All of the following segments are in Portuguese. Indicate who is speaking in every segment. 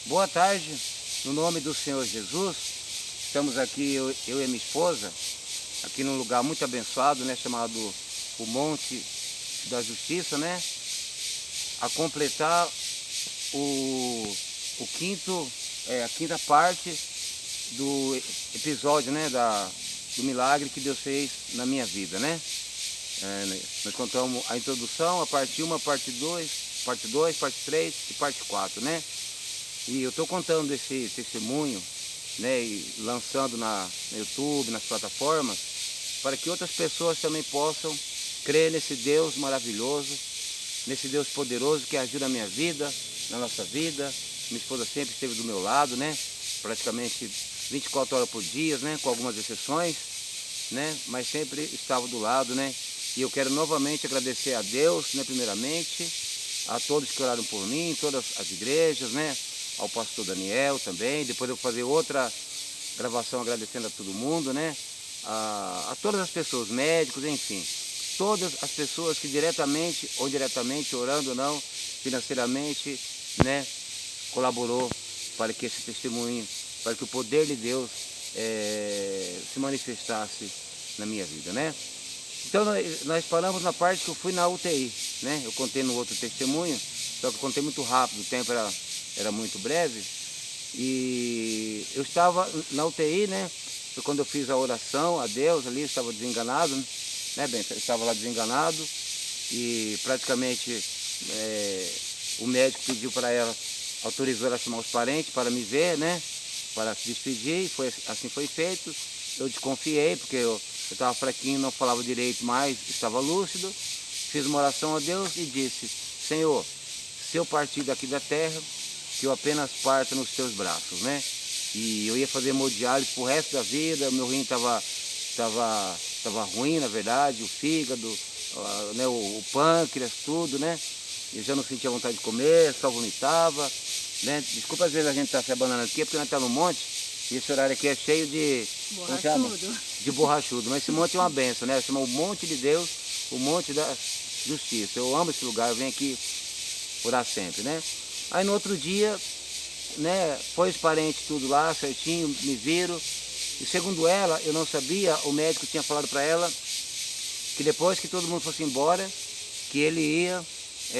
Speaker 1: Boa tarde, no nome do Senhor Jesus. Estamos aqui, eu e minha esposa, aqui num lugar muito abençoado, né, chamado o Monte da Justiça, né, a completar o quinto, a quinta parte do episódio, né, do milagre que Deus fez na minha vida, né. Nós contamos a introdução, a parte 1, a parte 2, parte 2, parte 3 e parte 4, né. E eu estou contando esse testemunho, né, e lançando no YouTube, nas plataformas, para que outras pessoas também possam crer nesse Deus maravilhoso, nesse Deus poderoso que agiu na minha vida, na nossa vida. Minha esposa sempre esteve do meu lado, né, praticamente 24 horas por dia, né, com algumas exceções, né, mas sempre estava do lado, né. E eu quero novamente agradecer a Deus, né, primeiramente, a todos que oraram por mim, todas as igrejas, né, ao pastor Daniel também. Depois eu vou fazer outra gravação agradecendo a todo mundo, né, a todas as pessoas, médicos, enfim, todas as pessoas que diretamente ou indiretamente, orando ou não, financeiramente, né, colaborou para que esse testemunho, para que o poder de Deus se manifestasse na minha vida, né. Então nós paramos na parte que eu fui na UTI, né? Eu contei no outro testemunho, só que eu contei muito rápido, o tempo era muito breve. E eu estava na UTI, né? Foi quando eu fiz a oração a Deus ali, eu estava desenganado, né, bem? Eu estava lá desenganado e praticamente o médico pediu para ela, autorizou ela a chamar os parentes para me ver, né? Para se despedir, assim foi feito. Eu desconfiei, porque eu estava fraquinho, não falava direito, mas estava lúcido. Fiz uma oração a Deus e disse: Senhor, se eu partir daqui da terra, que eu apenas parta nos teus braços, né? E eu ia fazer hemodiálise pro resto da vida, meu rim estava ruim, na verdade, o fígado, né, o pâncreas, tudo, né? Eu já não sentia vontade de comer, só vomitava, né? Desculpa às vezes a gente tá se abanando aqui, porque nós estamos no monte, e esse horário aqui é cheio de...
Speaker 2: Borrachudo.
Speaker 1: De borrachudo, mas esse monte é uma benção, né? Chama o Monte de Deus, o Monte da Justiça. Eu amo esse lugar, eu venho aqui orar sempre, né? Aí no outro dia, né, foi os parentes tudo lá, certinho, me viram. E segundo ela, eu não sabia, o médico tinha falado para ela que depois que todo mundo fosse embora, que ele ia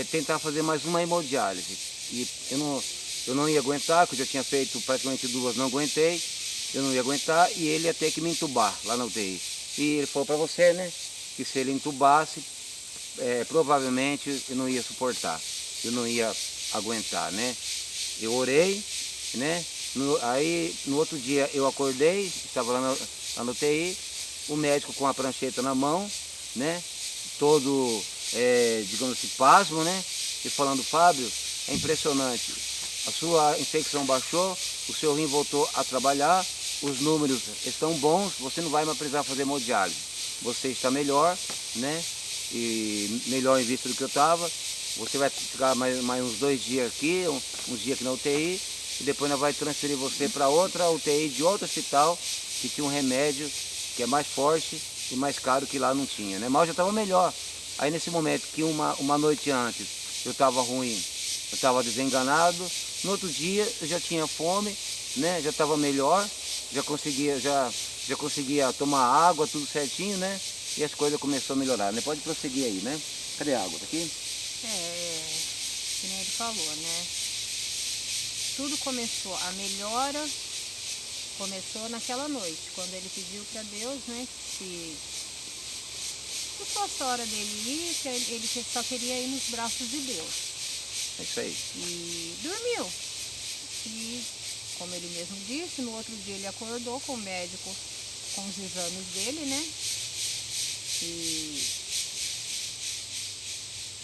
Speaker 1: tentar fazer mais uma hemodiálise. E eu não ia aguentar, porque eu já tinha feito praticamente 2, não aguentei. Eu não ia aguentar e ele ia ter que me entubar lá na UTI. E ele falou para você, né, que se ele entubasse, provavelmente eu não ia suportar, eu não ia aguentar, né. Eu orei, né, aí no outro dia eu acordei, estava lá na UTI, o médico com a prancheta na mão, né, todo, digamos assim, pasmo, né, e falando: Fábio, é impressionante, a sua infecção baixou, o seu rim voltou a trabalhar, os números estão bons, você não vai mais precisar fazer hemodiálise, você está melhor, né, e melhor em vista do que eu estava, você vai ficar mais uns 2 dias aqui, uns dias aqui na UTI, e depois nós vamos transferir você para outra UTI de outro hospital, que tinha um remédio que é mais forte e mais caro, que lá não tinha, né, mas eu já estava melhor. Aí nesse momento que uma noite antes eu estava ruim, eu estava desenganado, no outro dia eu já tinha fome, né, já estava melhor, já conseguia tomar água, tudo certinho, né, e as coisas começaram a melhorar, né. Pode prosseguir aí, né. Cadê a água? Tá aqui?
Speaker 2: Que nem ele falou, né? Tudo começou, a melhora começou naquela noite, quando ele pediu para Deus, né, que fosse a hora dele ir, que ele só queria ir nos braços de Deus.
Speaker 1: É isso aí.
Speaker 2: E dormiu. E, como ele mesmo disse, no outro dia ele acordou com o médico com os exames dele, né? E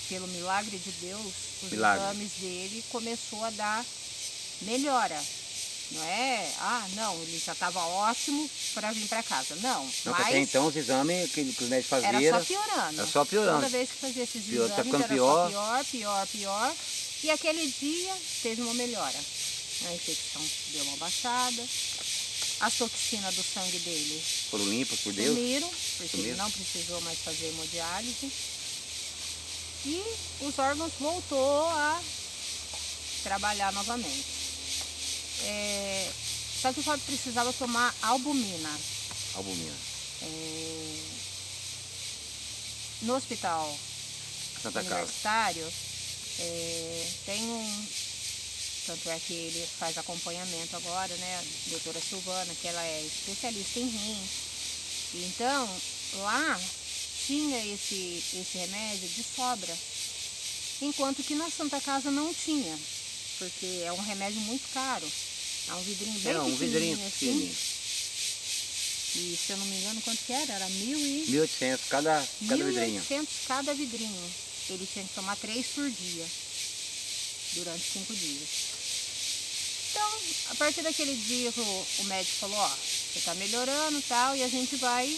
Speaker 2: pelo milagre de Deus, os exames dele começou a dar melhora. Não é, não, ele já estava ótimo para vir para casa. Não, mas
Speaker 1: até então os exames que os médicos faziam
Speaker 2: era só piorando.
Speaker 1: Era só piorando.
Speaker 2: Toda vez que fazia esses exames
Speaker 1: tá
Speaker 2: era
Speaker 1: pior.
Speaker 2: só pior. E aquele dia teve uma melhora. A infecção deu uma baixada. As toxinas do sangue dele
Speaker 1: foram limpas por Deus.
Speaker 2: Sumiram, porque ele não precisou mais fazer hemodiálise. E os órgãos voltou a trabalhar novamente. Só que o Fábio precisava tomar albumina.
Speaker 1: Albumina.
Speaker 2: No hospital
Speaker 1: Santa Casa.
Speaker 2: universitário, tem tanto é que ele faz acompanhamento agora, né? A doutora Silvana, que ela é especialista em rim. Então, lá tinha esse remédio de sobra, enquanto que na Santa Casa não tinha, porque é um remédio muito caro. É um vidrinho bem
Speaker 1: um vidrinho
Speaker 2: pequenininho
Speaker 1: assim.
Speaker 2: E se eu não me engano, quanto que era? Era
Speaker 1: 1.800 cada vidrinho.
Speaker 2: 1.800 cada vidrinho. Ele tinha que tomar 3 por dia, durante 5 dias. Então, a partir daquele dia, o médico falou, ó, você tá melhorando e tal, e a gente vai,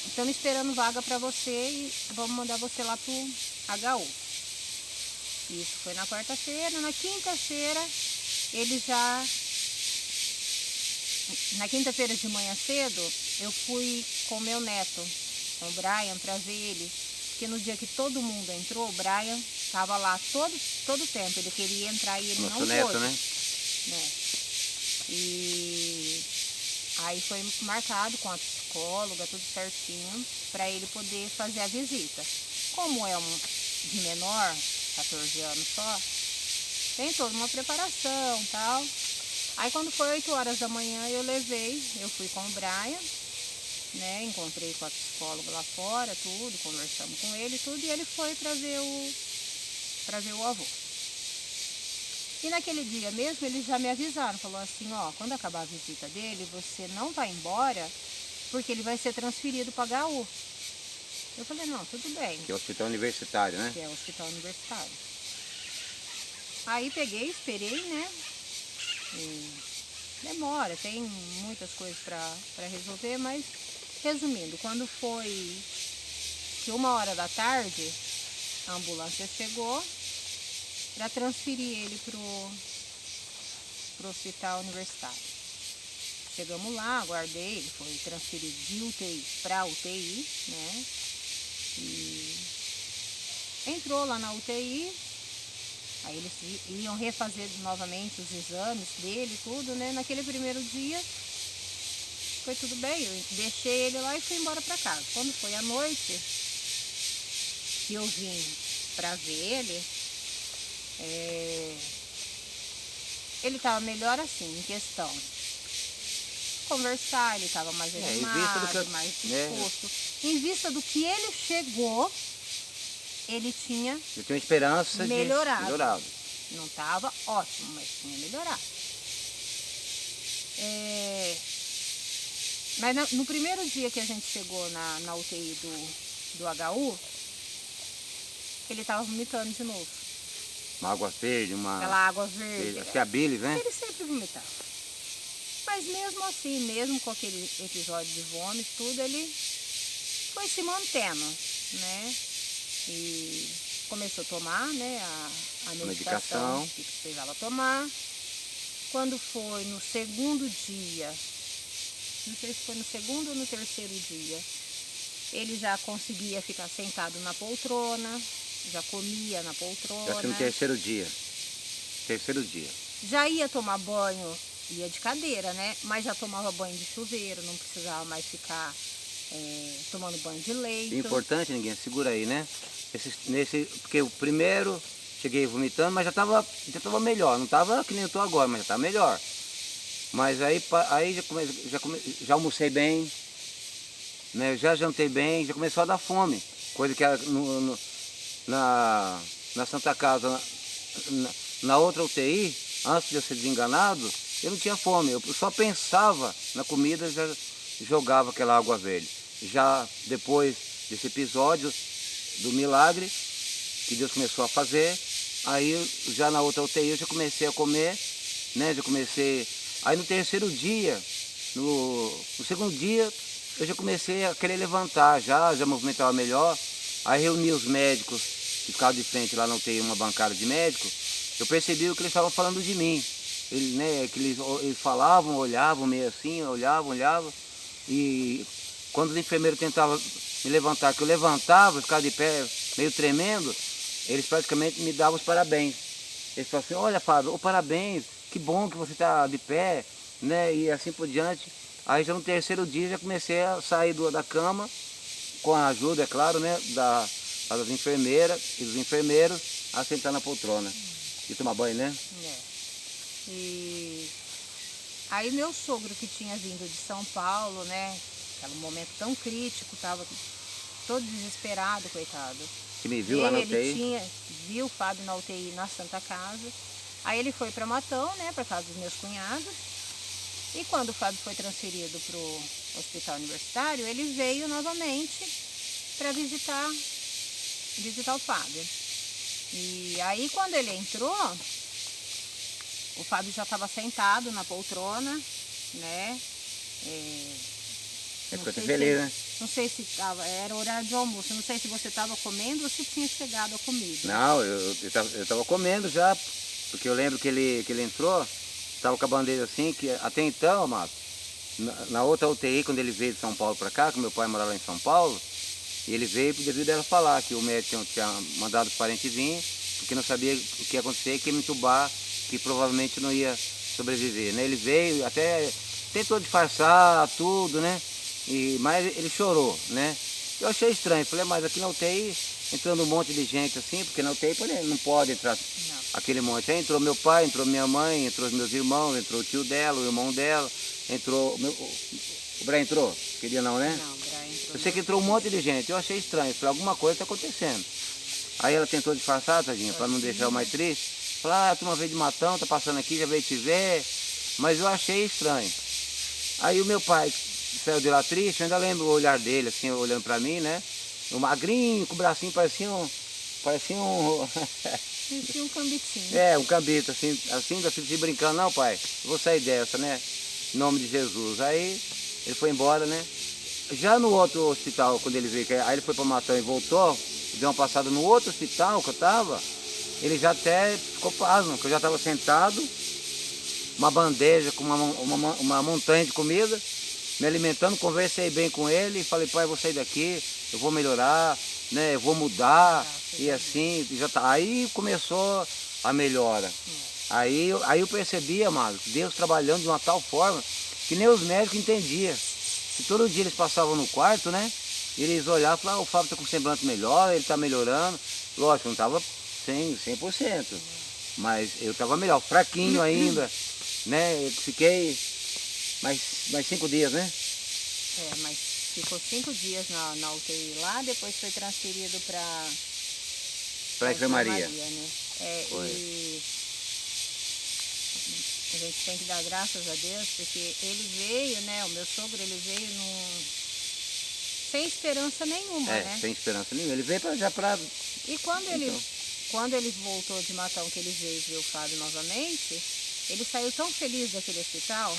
Speaker 2: estamos esperando vaga para você e vamos mandar você lá pro HU. Isso foi na quarta-feira. Na quinta-feira, ele já... Na quinta-feira de manhã cedo, eu fui com o meu neto, com o Brian, para ver ele. Porque no dia que todo mundo entrou, o Brian estava lá todo o tempo. Ele queria entrar e ele não pôde.
Speaker 1: Neto, né?
Speaker 2: E aí foi marcado com a psicóloga, tudo certinho, para ele poder fazer a visita. Como é um de menor, 14 anos só, tem toda uma preparação e tal. Aí quando foi 8 horas da manhã eu fui com o Brian, né? Encontrei com a psicóloga lá fora, tudo, conversamos com ele, tudo, e ele foi para ver o avô. E naquele dia mesmo eles já me avisaram, falou assim, ó, quando acabar a visita dele, você não vai embora, porque ele vai ser transferido para HU. Eu falei, não, tudo bem.
Speaker 1: Que é o hospital universitário, né?
Speaker 2: Que é o hospital universitário. Aí peguei, esperei, né? E demora, tem muitas coisas para resolver, mas resumindo, quando foi que 1h da tarde, a ambulância chegou para transferir ele pro hospital universitário. Chegamos lá, aguardei, ele foi transferido de UTI para UTI, né? E entrou lá na UTI. Aí eles iam refazer novamente os exames dele, tudo, né? Naquele primeiro dia, foi tudo bem, eu deixei ele lá e fui embora para casa. Quando foi à noite, que eu vim para ver ele estava melhor assim, em questão. Conversar, ele estava mais animado, mais disposto. Em vista do que ele chegou, ele tinha
Speaker 1: esperança
Speaker 2: melhorado.
Speaker 1: De melhorado.
Speaker 2: Não estava ótimo, mas tinha melhorado. Mas no primeiro dia que a gente chegou na UTI do HU, ele estava vomitando de novo.
Speaker 1: Uma água verde,
Speaker 2: aquela água verde.
Speaker 1: Acho que é a bilis, né?
Speaker 2: Ele sempre vomitava. Mas mesmo assim, mesmo com aquele episódio de vômito, tudo, ele foi se mantendo, né? E começou a tomar, né, a medicação que precisava tomar. Quando foi no segundo dia, não sei se foi no segundo ou no terceiro dia, ele já conseguia ficar sentado na poltrona, já comia na poltrona.
Speaker 1: Acho que no terceiro dia.
Speaker 2: Já ia tomar banho, ia de cadeira, né? Mas já tomava banho de chuveiro, não precisava mais ficar tomando banho de leito.
Speaker 1: É importante, ninguém, segura aí, né? Porque o primeiro, cheguei vomitando, mas já tava melhor. Não tava que nem eu tô agora, mas já tá melhor. Mas aí já almocei bem, né? Já jantei bem, já começou a dar fome. Coisa que era na Santa Casa, na outra UTI, antes de eu ser desenganado, eu não tinha fome. Eu só pensava na comida e já jogava aquela água verde. Já depois desse episódio do milagre que Deus começou a fazer, aí já na outra UTI eu já comecei a comer, né? Aí no terceiro dia, no segundo dia, eu já comecei a querer levantar, já movimentava melhor. Aí reuni os médicos que ficavam de frente lá na UTI, uma bancada de médicos. Eu percebi o que eles estavam falando de mim. Que eles falavam, olhavam meio assim, olhavam. E quando os enfermeiros tentavam me levantar, que eu levantava, eu ficava de pé meio tremendo, eles praticamente me davam os parabéns. Eles falavam assim, olha Fábio, parabéns, que bom que você está de pé, né? E assim por diante. Aí já no terceiro dia já comecei a sair da cama, com a ajuda, é claro, né? Das enfermeiras e dos enfermeiros, a sentar na poltrona e tomar banho, né?
Speaker 2: É. E aí meu sogro, que tinha vindo de São Paulo, né? Aquele momento tão crítico, tava todo desesperado, coitado.
Speaker 1: Que me viu lá na
Speaker 2: Ele
Speaker 1: UTI.
Speaker 2: viu o Fábio na UTI na Santa Casa. Aí ele foi para Matão, né? Para casa dos meus cunhados. E quando o Fábio foi transferido para o hospital universitário, ele veio novamente para visitar o Fábio. E aí quando ele entrou, o Fábio já estava sentado na poltrona, né?
Speaker 1: É
Speaker 2: Não
Speaker 1: coisa
Speaker 2: sei
Speaker 1: feliz, né?
Speaker 2: Não sei se era horário de almoço, não sei se você estava comendo ou se tinha chegado a comida.
Speaker 1: Não, eu tava comendo já, porque eu lembro que ele entrou, estava com a bandeja assim, que até então, amado, na outra UTI, quando ele veio de São Paulo para cá, que meu pai morava lá em São Paulo, e ele veio devido a ela falar que o médico tinha mandado os parentes vir, porque não sabia o que ia acontecer, que ia me entubar, que provavelmente não ia sobreviver, né? Ele veio, até tentou disfarçar tudo, né? Mas ele chorou, né? Eu achei estranho, falei, mas aqui na UTI entrando um monte de gente assim, porque na UTI não pode entrar aquele monte. Aí entrou meu pai, entrou minha mãe, entrou os meus irmãos, entrou o tio dela, o irmão dela, entrou... O Brian entrou? Queria não, né?
Speaker 2: Não, o Brian entrou.
Speaker 1: Eu sei que entrou um monte de gente, eu achei estranho, falei, alguma coisa está acontecendo. Aí ela tentou disfarçar, tadinha, para não deixar eu mais triste. Falei, a turma veio de Matão, tá passando aqui, já veio te ver, mas eu achei estranho. Aí o meu pai saiu de lá triste, eu ainda lembro o olhar dele, assim, olhando para mim, né? Um magrinho, com o bracinho, parecia um...
Speaker 2: Parecia um cambitinho.
Speaker 1: Um cambito, assim, da filha brincando, não pai, eu vou sair dessa, né? Em nome de Jesus. Aí ele foi embora, né? Já no outro hospital, quando ele veio, aí ele foi para Matão e voltou, deu uma passada no outro hospital que eu tava, ele já até ficou pasmo, que eu já estava sentado, uma bandeja com uma montanha de comida, me alimentando, conversei bem com ele, falei, pai, eu vou sair daqui, eu vou melhorar, né, eu vou mudar, e assim, já tá. Aí começou a melhora. Aí eu percebi, amado, Deus trabalhando de uma tal forma que nem os médicos entendiam. E todo dia eles passavam no quarto, né? E eles olhavam e falavam, o Fábio está com semblante melhor, ele está melhorando. Lógico, não estava 100%, mas eu estava melhor, fraquinho ainda, né? Eu fiquei mais 5 dias, né?
Speaker 2: Mas ficou 5 dias na UTI lá, depois foi transferido para
Speaker 1: a enfermaria.
Speaker 2: Né? E a gente tem que dar graças a Deus, porque ele veio, né? O meu sogro, ele veio sem esperança nenhuma, né?
Speaker 1: Sem esperança nenhuma. Ele veio já para...
Speaker 2: E quando ele voltou de Matão, que ele veio ver o Fábio novamente, ele saiu tão feliz daquele hospital,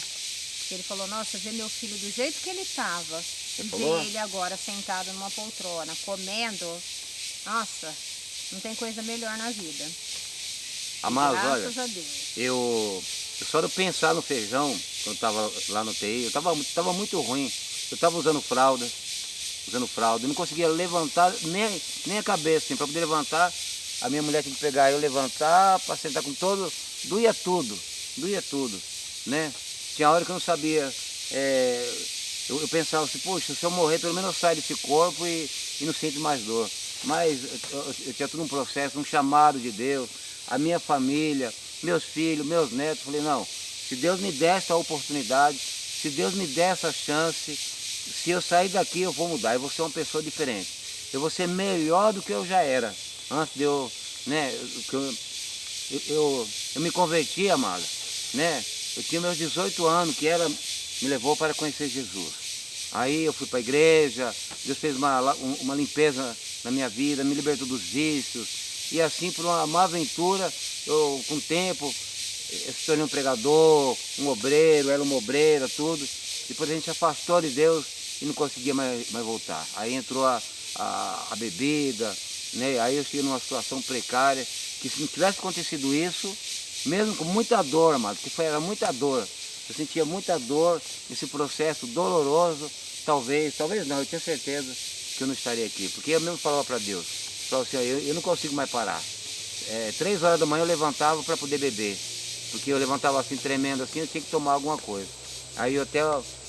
Speaker 2: que ele falou, nossa, ver meu filho do jeito que ele estava, ver ele agora sentado numa poltrona, comendo, nossa, não tem coisa melhor na vida.
Speaker 1: Amado,
Speaker 2: graças
Speaker 1: olha,
Speaker 2: a Deus.
Speaker 1: Eu só de pensar no feijão, quando eu estava lá no TI, eu tava muito ruim. Eu estava usando fralda, eu não conseguia levantar nem a cabeça, assim, para poder levantar. A minha mulher tinha que pegar eu, levantar, para sentar com todo, doía tudo, né? Tinha hora que eu não sabia, eu pensava assim, poxa, se eu morrer, pelo menos eu saio desse corpo e não sinto mais dor. Mas eu tinha todo um processo, um chamado de Deus, a minha família, meus filhos, meus netos. Falei, não, se Deus me der essa oportunidade, se Deus me der essa chance, se eu sair daqui eu vou mudar, eu vou ser uma pessoa diferente. Eu vou ser melhor do que eu já era, antes de eu, né, eu me converti, amada, né? Eu tinha meus 18 anos, que ela me levou para conhecer Jesus. Aí eu fui para a igreja, Deus fez uma limpeza na minha vida, me libertou dos vícios. E assim, por uma aventura, eu, com o tempo, eu se tornei um pregador, um obreiro, ela uma obreira, tudo. Depois a gente se afastou de Deus e não conseguia mais voltar. Aí entrou a bebida, né? Aí eu cheguei numa situação precária, que se não tivesse acontecido isso, mesmo com muita dor, amado, porque era muita dor, eu sentia muita dor, esse processo doloroso, talvez não, eu tinha certeza que eu não estaria aqui, porque eu mesmo falava para Deus, falava assim, eu não consigo mais parar. 3 horas da manhã eu levantava para poder beber, porque eu levantava assim, tremendo assim, eu tinha que tomar alguma coisa. Aí eu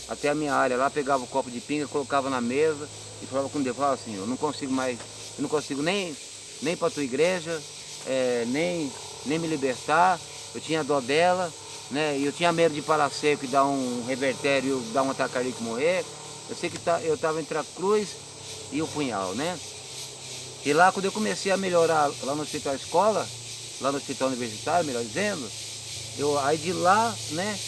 Speaker 1: até a minha área lá, pegava o copo de pinga, colocava na mesa e falava com Deus, falava assim, eu não consigo mais, eu não consigo nem ir para a tua igreja, nem me libertar, eu tinha dó dela, né? E eu tinha medo de parar seco e dar um revertério, dar um ataque cardíaco e morrer. Eu sei que eu estava entre a cruz e o punhal, né? E lá quando eu comecei a melhorar, lá no hospital escola, lá no hospital universitário, melhor dizendo, aí de lá, né,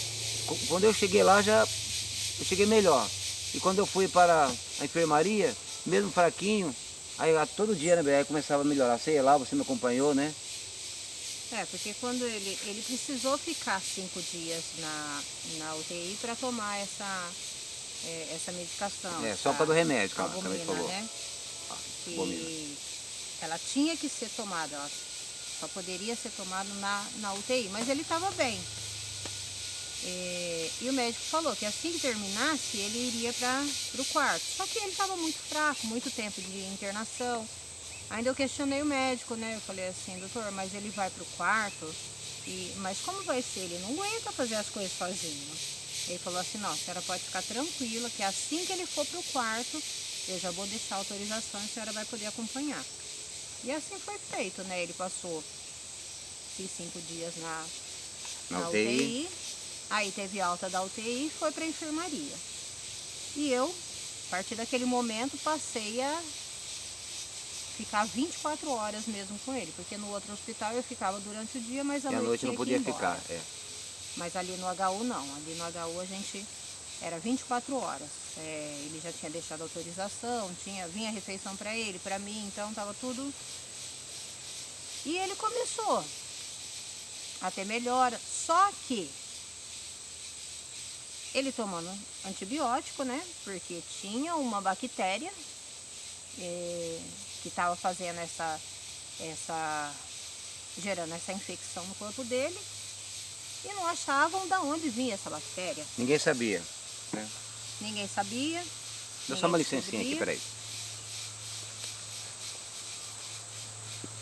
Speaker 1: quando eu cheguei lá eu cheguei melhor. E quando eu fui para a enfermaria, mesmo fraquinho, aí todo dia, né, aí começava a melhorar. Sei lá, você me acompanhou, né?
Speaker 2: Porque quando ele precisou ficar 5 dias na UTI para tomar essa medicação.
Speaker 1: Só para do remédio,
Speaker 2: a albumina,
Speaker 1: falou.
Speaker 2: né?
Speaker 1: Albumina.
Speaker 2: Que ela tinha que ser tomada, ela só poderia ser tomada na UTI, mas ele estava bem. E o médico falou que assim que terminasse, ele iria para o quarto. Só que ele estava muito fraco, muito tempo de internação. Ainda eu questionei o médico, né? Eu falei assim, doutor, mas ele vai para o quarto, mas como vai ser? Ele não aguenta fazer as coisas sozinho. Ele falou assim, não, a senhora pode ficar tranquila, que assim que ele for para o quarto, eu já vou deixar a autorização e a senhora vai poder acompanhar. E assim foi feito, né? Ele passou esses 5 dias na UTI, aí teve alta da UTI e foi para a enfermaria. E eu, a partir daquele momento, passei a ficar 24 horas mesmo com ele, porque no outro hospital eu ficava durante o dia, mas à noite
Speaker 1: não podia ficar.
Speaker 2: Mas ali no HU não, ali no HU a gente era 24 horas. Ele já tinha deixado a autorização, vinha a refeição para ele, para mim, então estava tudo. E ele começou a ter melhora, só que ele tomando antibiótico, né? Porque tinha uma bactéria que estava fazendo gerando essa infecção no corpo dele, e não achavam de onde vinha essa bactéria.
Speaker 1: Ninguém sabia, né?
Speaker 2: Ninguém sabia.
Speaker 1: Dá só uma licencinha aqui, peraí.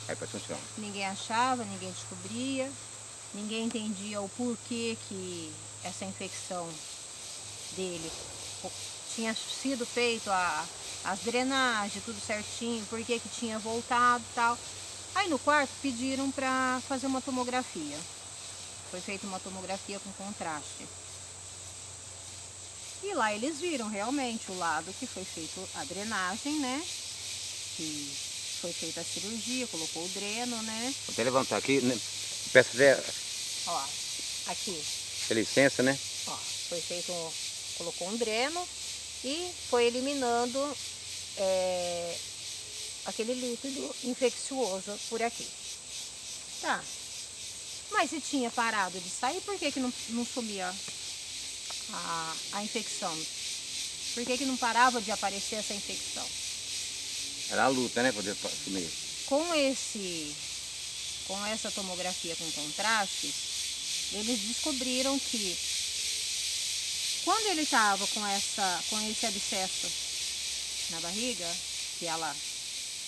Speaker 1: Aí, pode continuar.
Speaker 2: Ninguém achava, ninguém descobria, ninguém entendia o porquê que essa infecção dele tinha sido feito as drenagens, tudo certinho, porquê que tinha voltado e tal. Aí no quarto pediram para fazer uma tomografia. Foi feita uma tomografia com contraste. E lá eles viram realmente o lado que foi feito a drenagem, né? Que foi feita a cirurgia, colocou o dreno, né?
Speaker 1: Vou até levantar aqui, né? Peço até...
Speaker 2: Ó, aqui.
Speaker 1: Dá licença, né?
Speaker 2: Ó, foi feito, colocou um dreno e foi eliminando aquele líquido infeccioso por aqui. Tá. Mas se tinha parado de sair, por que não sumia a infecção? Por que não parava de aparecer essa infecção?
Speaker 1: Era a luta, né? Poder sumir.
Speaker 2: Com essa tomografia com contraste, eles descobriram que quando ele estava com esse abscesso na barriga, que ela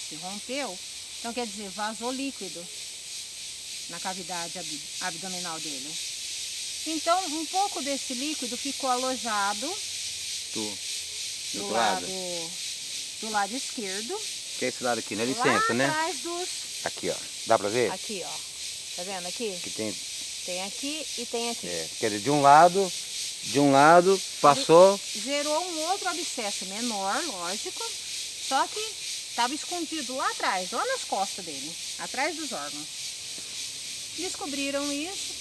Speaker 2: se rompeu, então quer dizer, vazou líquido na cavidade abdominal dele. Então, um pouco desse líquido ficou alojado do lado esquerdo.
Speaker 1: Que é esse lado aqui, né? Licença,
Speaker 2: lá
Speaker 1: né?
Speaker 2: Atrás dos...
Speaker 1: Aqui, ó. Dá pra ver?
Speaker 2: Aqui, ó. Tá vendo aqui?
Speaker 1: Que tem...
Speaker 2: Tem aqui e tem aqui.
Speaker 1: Quer dizer, de um lado passou...
Speaker 2: Ele gerou um outro abscesso menor, lógico, só que estava escondido lá atrás, lá nas costas dele, atrás dos órgãos. Descobriram isso,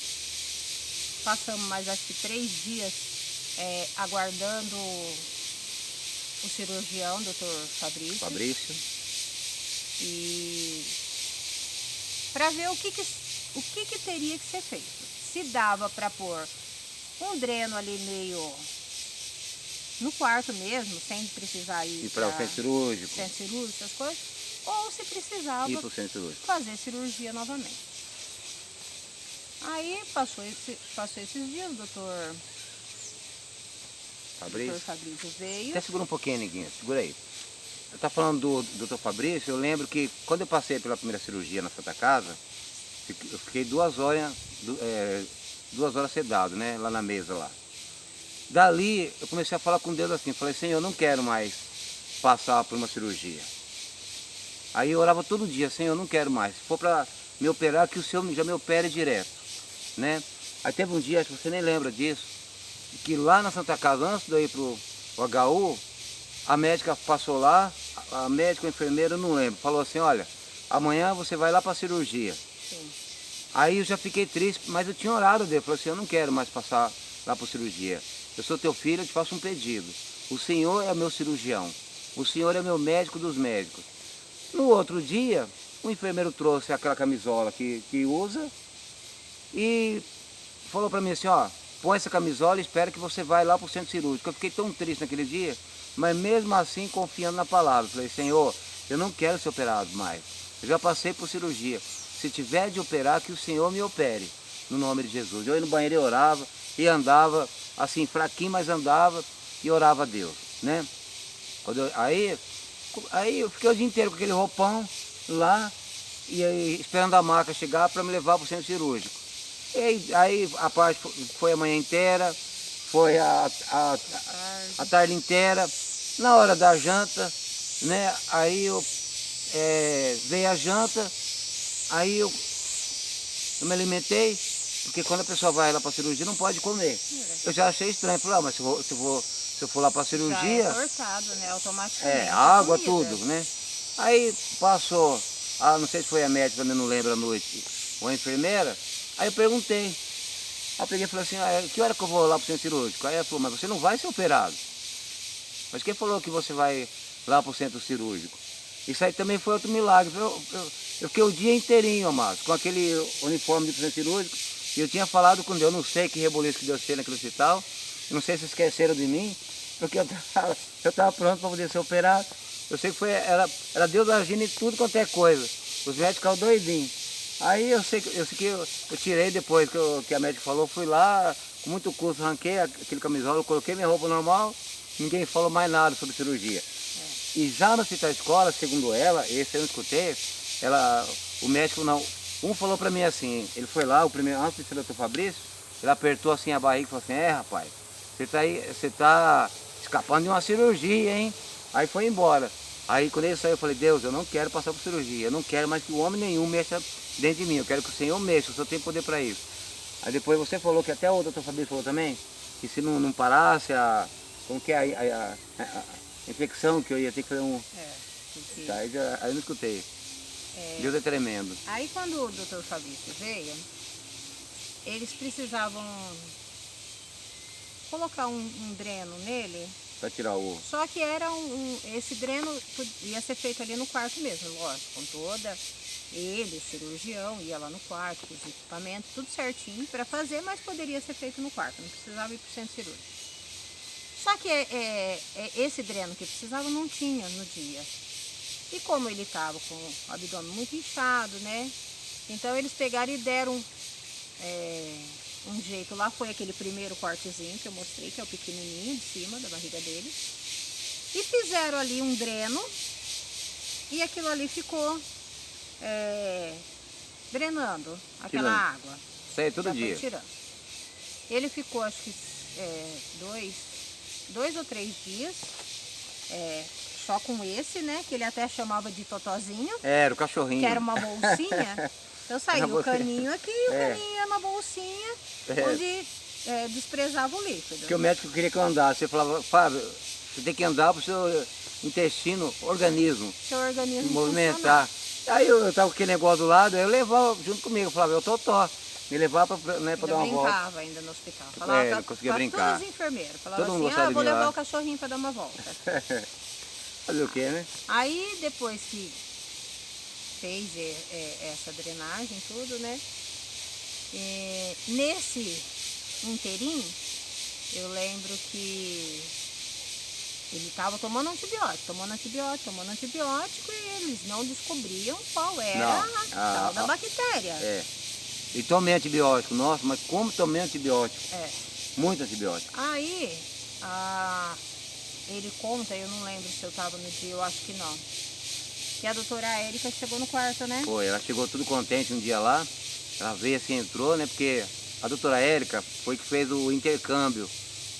Speaker 2: passamos mais acho que 3 dias aguardando o cirurgião, Dr. Fabrício. E para ver o que teria que ser feito. Se dava para pôr um dreno ali meio no quarto mesmo, sem precisar ir
Speaker 1: para o centro cirúrgico.
Speaker 2: Centro cirúrgico, essas coisas, ou se precisava
Speaker 1: ir pro centro cirúrgico.
Speaker 2: fazer cirurgia novamente. Aí passou esses dias, o doutor Fabrício veio.
Speaker 1: Até segura um pouquinho, neguinha, segura aí. Eu estava falando do Dr. Fabrício, eu lembro que quando eu passei pela primeira cirurgia na Santa Casa, eu fiquei 2 horas 2 horas sedado, né? Lá na mesa lá. Dali eu comecei a falar com Deus assim, falei, Senhor, eu não quero mais passar por uma cirurgia. Aí eu orava todo dia, Senhor, eu não quero mais. Se for para me operar, que o Senhor já me opere direto, né? Aí teve um dia, acho que você nem lembra disso, que lá na Santa Casa, antes de eu ir pro HU, a médica passou lá, a médica, a enfermeira, eu não lembro, falou assim, olha, amanhã você vai lá para a cirurgia.
Speaker 2: Sim.
Speaker 1: Aí eu já fiquei triste, mas eu tinha orado dele, falei assim, eu não quero mais passar lá para a cirurgia. Eu sou teu filho, eu te faço um pedido. O Senhor é meu cirurgião, o Senhor é meu médico dos médicos. No outro dia, o enfermeiro trouxe aquela camisola que usa e falou para mim assim, ó, põe essa camisola e espera que você vai lá para o centro cirúrgico. Eu fiquei tão triste naquele dia, mas mesmo assim confiando na palavra. Falei, Senhor, eu não quero ser operado mais. Eu já passei por cirurgia. Se tiver de operar, que o Senhor me opere, no nome de Jesus. Eu ia no banheiro e orava, e andava assim, fraquinho, mas andava e orava a Deus, né? Aí eu fiquei o dia inteiro com aquele roupão lá, e aí, esperando a maca chegar para me levar para o centro cirúrgico. E aí a parte foi a manhã inteira, foi a tarde inteira. Na hora da janta, né? Aí veio a janta, aí eu me alimentei, porque quando a pessoa vai lá para a cirurgia não pode comer. Eu já achei estranho, falei, mas se eu for lá para a cirurgia...
Speaker 2: Já é cortado, né? Automaticamente.
Speaker 1: Água,
Speaker 2: Comida.
Speaker 1: tudo, né? Aí passou, não sei se foi a médica, também não lembro à noite, ou a enfermeira, aí eu perguntei. Aí eu peguei e falei assim, que hora que eu vou lá para o centro cirúrgico? Aí ela falou, mas você não vai ser operado. Mas quem falou que você vai lá para o centro cirúrgico? Isso aí também foi outro milagre. Eu fiquei o dia inteirinho, amados, com aquele uniforme de centro cirúrgico, e eu tinha falado com Deus, eu não sei que reboliço que Deus fez naquele hospital, eu não sei se esqueceram de mim, porque eu estava pronto para poder ser operado. Eu sei que era Deus agindo em tudo quanto é coisa. Os médicos ficaram doidinhos. Aí eu sei que eu tirei depois que a médica falou, fui lá, com muito custo, arranquei aquele camisola, eu coloquei minha roupa normal, ninguém falou mais nada sobre cirurgia. E já no hospital escola, segundo ela, esse eu não escutei, o médico não, um falou para mim assim, ele foi lá, o primeiro, antes de ser o Dr. Fabrício, ele apertou assim a barriga e falou assim, rapaz, você tá escapando de uma cirurgia, hein? Aí foi embora. Aí quando ele saiu, eu falei, Deus, eu não quero passar por cirurgia, eu não quero mais que o homem nenhum mexa dentro de mim, eu quero que o Senhor mexa, o Senhor tem poder para isso. Aí depois você falou, que até o Dr. Fabrício falou também, que se não parasse como que é a infecção, que eu ia ter que fazer Tá, aí eu não escutei. Deus é tremendo.
Speaker 2: Aí quando o Dr. Fabrício veio, eles precisavam colocar um dreno nele.
Speaker 1: Para tirar o...
Speaker 2: Só que era esse dreno ia ser feito ali no quarto mesmo, lógico, com toda ele, cirurgião, ia lá no quarto, com os equipamentos, tudo certinho para fazer, mas poderia ser feito no quarto, não precisava ir para o centro cirúrgico. Só que esse dreno que precisava não tinha no dia. E como ele estava com o abdômen muito inchado, né? Então eles pegaram e deram um jeito lá, foi aquele primeiro cortezinho que eu mostrei, que é o pequenininho de cima da barriga dele. E fizeram ali um dreno e aquilo ali ficou drenando aquela água.
Speaker 1: Sai todo dia.
Speaker 2: Tirando. Ele ficou, acho que 2 ou 3 dias, só com esse, né? Que ele até chamava de totozinho.
Speaker 1: Era o cachorrinho.
Speaker 2: Que era uma bolsinha. Então saiu o caninho aqui e o caninho era uma bolsinha onde desprezava o líquido.
Speaker 1: Porque o médico queria que eu andasse. Você falava, Fábio, você tem que andar para o seu intestino,
Speaker 2: seu organismo
Speaker 1: movimentar. Aí eu estava com aquele negócio do lado, eu levava junto comigo, eu falava, eu totó. Me levava para dar uma volta.
Speaker 2: Eu brincava ainda no hospital. Falava
Speaker 1: não conseguia brincar.
Speaker 2: Todos os enfermeiros. Falava
Speaker 1: Todo mundo
Speaker 2: assim, vou levar
Speaker 1: lá.
Speaker 2: o cachorrinho para dar uma volta.
Speaker 1: Fazer o quê, né?
Speaker 2: Aí depois que fez essa drenagem, tudo, né? Nesse inteirinho, eu lembro que ele estava tomando antibiótico, e eles não descobriam qual era a tal da bactéria.
Speaker 1: E tomei antibiótico, nossa, mas como tomei antibiótico? Muito antibiótico.
Speaker 2: Aí, ele conta, eu não lembro se eu estava no dia, eu acho que não, que a doutora Érica chegou no quarto, né?
Speaker 1: Foi, ela chegou tudo contente um dia lá, ela veio assim, entrou, né, porque a doutora Érica foi que fez o intercâmbio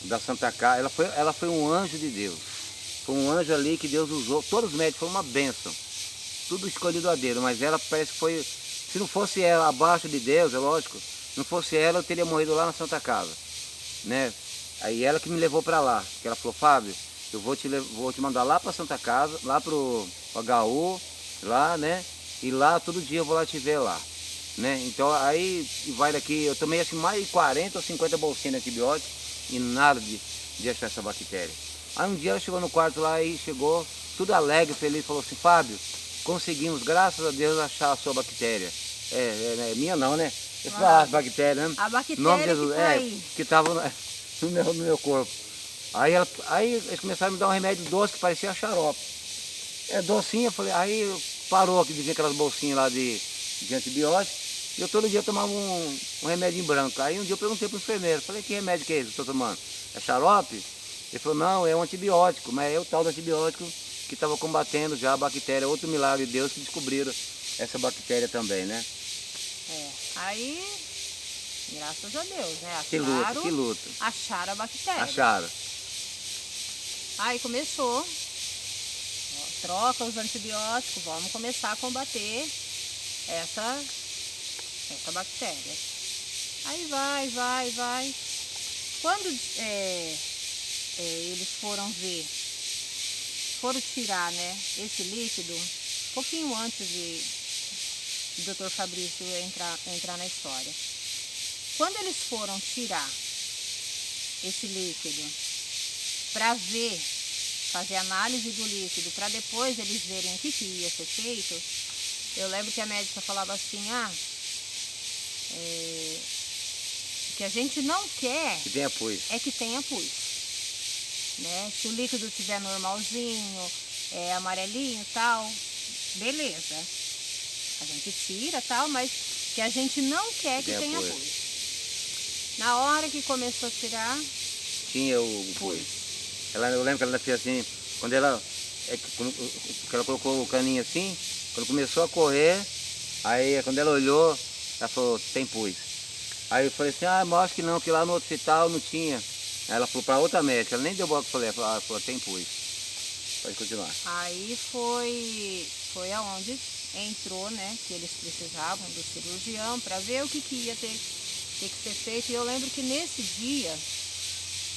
Speaker 1: da Santa Casa. Ela foi um anjo de Deus. Foi um anjo ali que Deus usou. Todos os médicos foram uma bênção. Tudo escolhido a dedo, mas ela parece que foi... Se não fosse ela abaixo de Deus, é lógico, não fosse ela, eu teria morrido lá na Santa Casa, né? Aí ela que me levou para lá, que ela falou, Fábio, eu vou te mandar lá para Santa Casa, lá pro HU, lá, né? E lá todo dia eu vou lá te ver lá, né? Então aí vai daqui, eu tomei assim mais de 40 ou 50 bolsinhas de antibiótico e nada de achar essa bactéria. Aí um dia ela chegou no quarto lá e chegou tudo alegre, feliz, falou assim, Fábio, conseguimos, graças a Deus, achar a sua bactéria. É minha não, né? Eu falei, a bactéria, né?
Speaker 2: A bactéria
Speaker 1: nome de Jesus,
Speaker 2: que tá aí.
Speaker 1: que estava no meu corpo. Aí eles começaram a me dar um remédio doce que parecia xarope. Docinho, eu falei, aí parou aqui de vir aquelas bolsinhas lá de antibiótico. E eu todo dia tomava um remédio em branco. Aí um dia eu perguntei para o enfermeiro, falei, que remédio que é esse que eu estou tomando? É xarope? Ele falou, não, é um antibiótico, mas é o tal do antibiótico que estava combatendo já a bactéria. Outro milagre de Deus que descobriram essa bactéria também, né?
Speaker 2: Aí, graças a Deus, né?
Speaker 1: Que luta.
Speaker 2: Acharam a bactéria.
Speaker 1: Acharam.
Speaker 2: Aí começou, ó, troca os antibióticos, vamos começar a combater essa bactéria. Aí vai. Quando eles foram tirar, né, esse líquido, um pouquinho antes do Dr. Fabrício entrar na história. Quando eles foram tirar esse líquido para fazer análise do líquido, para depois eles verem o que ia ser feito, eu lembro que a médica falava assim, que a gente não quer
Speaker 1: que tenha pus.
Speaker 2: É que tenha pus. Né? Se o líquido estiver normalzinho, amarelinho e tal, beleza. A gente tira tal, mas que a gente não quer que tenha pus. Na hora que começou a tirar,
Speaker 1: tinha o pus. Eu lembro que ela fez assim, quando ela colocou o caninho assim, quando começou a correr, aí quando ela olhou, ela falou, tem pus. Aí eu falei assim, mas acho que não, que lá no hospital não tinha. Aí ela falou para outra médica, ela nem deu bola que eu falei, ela falou, tem pus. Pode continuar.
Speaker 2: Aí foi aonde entrou, né, que eles precisavam do cirurgião para ver o que ia ter que ser feito. E eu lembro que nesse dia,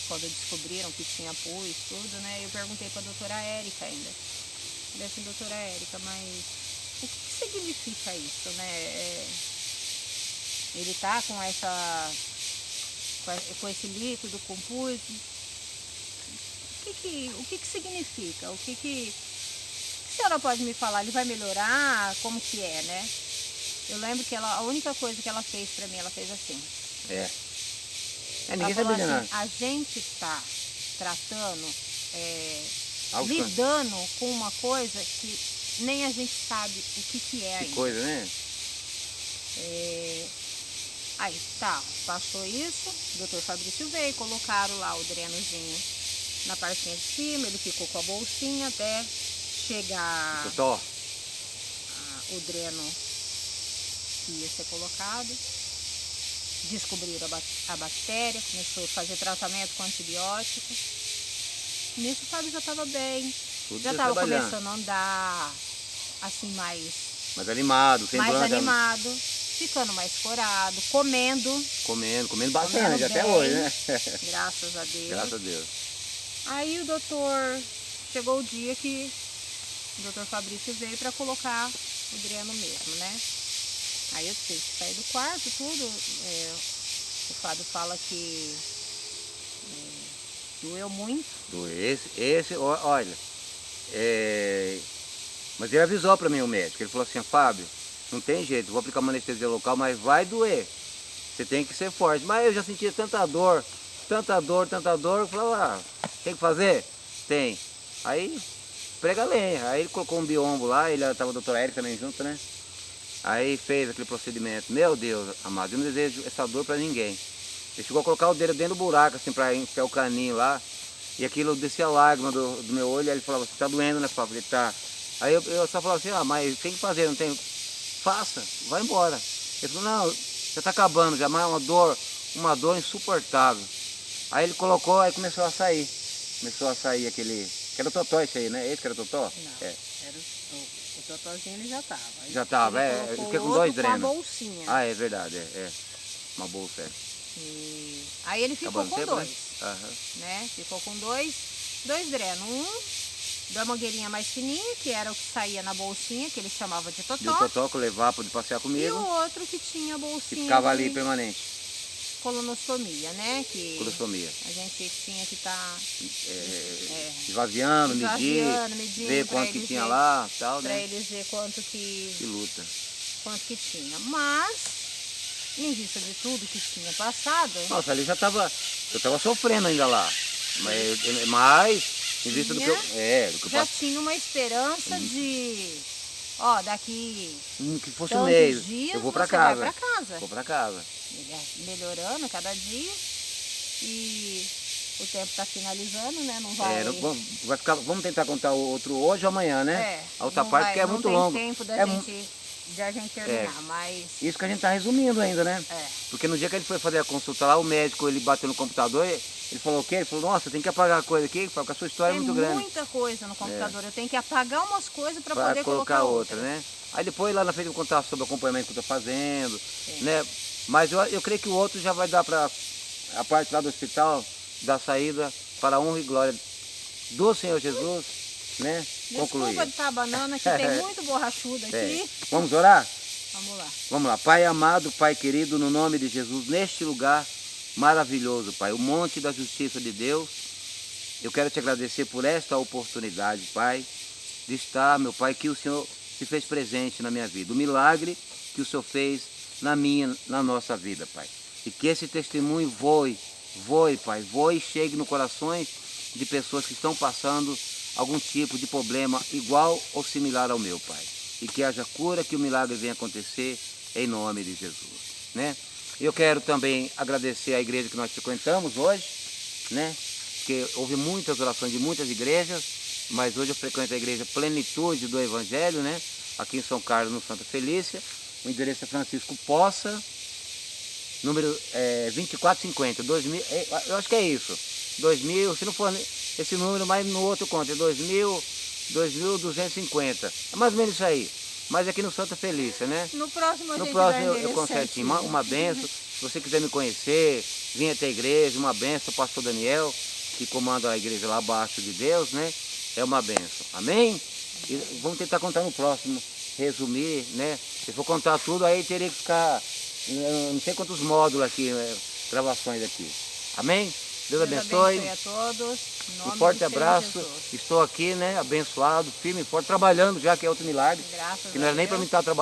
Speaker 2: quando descobriram que tinha pus, tudo, né, eu perguntei para a doutora Érica ainda. Falei assim, doutora Érica, mas o que significa isso, né? Ele tá com esse líquido, com pus, o que significa? O que a senhora pode me falar? Ele vai melhorar? Como que é, né? Eu lembro que a única coisa que ela fez pra mim, ela fez assim.
Speaker 1: Ninguém sabia
Speaker 2: assim,
Speaker 1: nada.
Speaker 2: a gente tá tratando, lidando com uma coisa que nem a gente sabe o que é ainda.
Speaker 1: Que coisa, né?
Speaker 2: Aí tá, passou isso, o doutor Fabrício veio, colocaram lá o drenozinho na partinha de cima, ele ficou com a bolsinha até chegar o dreno que ia ser colocado. Descobriram a bactéria, começou a fazer tratamento com antibiótico. Nisso o Fábio já estava bem, já estava começando a andar assim mais
Speaker 1: animado,
Speaker 2: ficando mais corado, comendo
Speaker 1: bastante, até hoje, né?
Speaker 2: Graças a Deus.
Speaker 1: Graças a Deus.
Speaker 2: Aí chegou o dia que o doutor Fabrício veio para colocar o dreno mesmo, né? Aí eu tive que sair do quarto, tudo. O Fábio fala que doeu muito.
Speaker 1: Olha, mas ele avisou para mim, o médico, ele falou assim, Fábio, não tem jeito, vou aplicar uma anestesia local, mas vai doer. Você tem que ser forte. Mas eu já sentia tanta dor. Eu falei, tem que fazer? Tem. Aí, prega a lenha. Aí ele colocou um biombo lá, ele estava a doutora Érica também junto, né? Aí fez aquele procedimento. Meu Deus, amado, eu não desejo essa dor para ninguém. Ele chegou a colocar o dedo dentro do buraco, assim, para enfiar o caninho lá. E aquilo descia a lágrima do meu olho, aí ele falava, você tá doendo, né, Fábio? Ele tá. Aí eu só falava assim, mas tem que fazer, não tem... Faça, vai embora. Ele falou, não, já está acabando, já mais uma dor, uma dor insuportável. Aí ele colocou, aí começou a sair. Começou a sair aquele... Que era o totó esse aí, né? Esse que era o totó?
Speaker 2: Não,
Speaker 1: É.
Speaker 2: era o totózinho ele já tava.
Speaker 1: Já tava,
Speaker 2: ele
Speaker 1: fiquei com
Speaker 2: outro
Speaker 1: 2
Speaker 2: com a
Speaker 1: drenos.
Speaker 2: bolsinha.
Speaker 1: Ah, é verdade, uma bolsa,
Speaker 2: Aí ele ficou
Speaker 1: Acabando
Speaker 2: com
Speaker 1: tempo,
Speaker 2: 2,
Speaker 1: né? Aham.
Speaker 2: né? Ficou com dois drenos. Um da mangueirinha mais fininha, que era o que saía na bolsinha, que ele chamava de
Speaker 1: De
Speaker 2: totó.
Speaker 1: totó que eu levava para passear
Speaker 2: E
Speaker 1: comigo.
Speaker 2: o outro que tinha a
Speaker 1: Que
Speaker 2: bolsinha
Speaker 1: ficava ali
Speaker 2: de
Speaker 1: permanente,
Speaker 2: colonostomia, né? Que
Speaker 1: colostomia.
Speaker 2: a gente tinha que estar
Speaker 1: Esvaziando,
Speaker 2: medindo
Speaker 1: ver
Speaker 2: pra
Speaker 1: quanto que
Speaker 2: eles
Speaker 1: tinha
Speaker 2: ver-
Speaker 1: lá, tal,
Speaker 2: pra
Speaker 1: né?
Speaker 2: eles ver quanto que
Speaker 1: luta.
Speaker 2: tinha. Mas, em vista de tudo que tinha passado,
Speaker 1: Nossa, ali eu tava sofrendo ainda lá. Mas em vista do que eu... do que eu
Speaker 2: já
Speaker 1: passei.
Speaker 2: tinha uma esperança de, ó, daqui
Speaker 1: Que fosse um
Speaker 2: tantos
Speaker 1: mês,
Speaker 2: dias
Speaker 1: eu vou para
Speaker 2: você
Speaker 1: casa.
Speaker 2: vai pra casa.
Speaker 1: Vou para casa.
Speaker 2: Ele melhorando cada dia e o tempo tá finalizando, né? Não vai...
Speaker 1: Vamos tentar contar o outro hoje ou amanhã, né? A outra
Speaker 2: não
Speaker 1: parte
Speaker 2: vai-
Speaker 1: que é
Speaker 2: não
Speaker 1: muito
Speaker 2: tem
Speaker 1: longo.
Speaker 2: tempo de a gente terminar, mas...
Speaker 1: Isso que a gente tá resumindo ainda, né? Porque no dia que ele foi fazer a consulta lá, o médico, ele bateu no computador, ele falou o quê? Ele falou, nossa, tem que apagar a coisa aqui, porque a sua história é muito grande.
Speaker 2: Tem muita coisa no computador, eu tenho que apagar umas coisas para
Speaker 1: Pra
Speaker 2: poder colocar
Speaker 1: outra,
Speaker 2: outras.
Speaker 1: né? Aí depois lá na frente eu vou contar sobre o acompanhamento que eu tô fazendo, né? Mas eu creio que o outro já vai dar para a parte lá do hospital, da saída, para a honra e glória do Senhor Jesus, né?
Speaker 2: Desculpa de estar banana, que tem muito borrachudo aqui.
Speaker 1: Vamos orar?
Speaker 2: Vamos lá.
Speaker 1: Vamos lá. Pai amado, Pai querido, no nome de Jesus, neste lugar maravilhoso, Pai, o monte da justiça de Deus, eu quero te agradecer por esta oportunidade, Pai, de estar, meu Pai, que o Senhor se fez presente na minha vida, o milagre que o Senhor fez na nossa vida, Pai. E que esse testemunho voe, Pai, voe e chegue no corações de pessoas que estão passando algum tipo de problema igual ou similar ao meu, Pai. E que haja cura, que o milagre venha acontecer em nome de Jesus, né? Eu quero também agradecer a igreja que nós frequentamos hoje, né? Porque houve muitas orações de muitas igrejas, mas hoje eu frequento a igreja Plenitude do Evangelho, né? Aqui em São Carlos, no Santa Felícia. O endereço é Francisco Poça, número 2450, 2000, eu acho que é isso. 2000, se não for esse número, mas no outro conta, é 2250. É mais ou menos isso aí. Mas aqui no Santa Felícia, né?
Speaker 2: No próximo a gente
Speaker 1: próximo
Speaker 2: vai
Speaker 1: eu conserto uma benção. Se você quiser me conhecer, vim até a igreja, uma benção, o pastor Daniel, que comanda a igreja lá abaixo de Deus, né? É uma benção. Amém? E vamos tentar contar no próximo, resumir, né? Se for contar tudo, aí teria que ficar, não sei quantos módulos aqui, gravações aqui. Amém? Deus abençoe.
Speaker 2: A todos.
Speaker 1: Um forte abraço. Estou aqui, né? Abençoado, firme e forte, trabalhando já, que é outro milagre.
Speaker 2: Graças
Speaker 1: Que não era nem para mim estar trabalhando.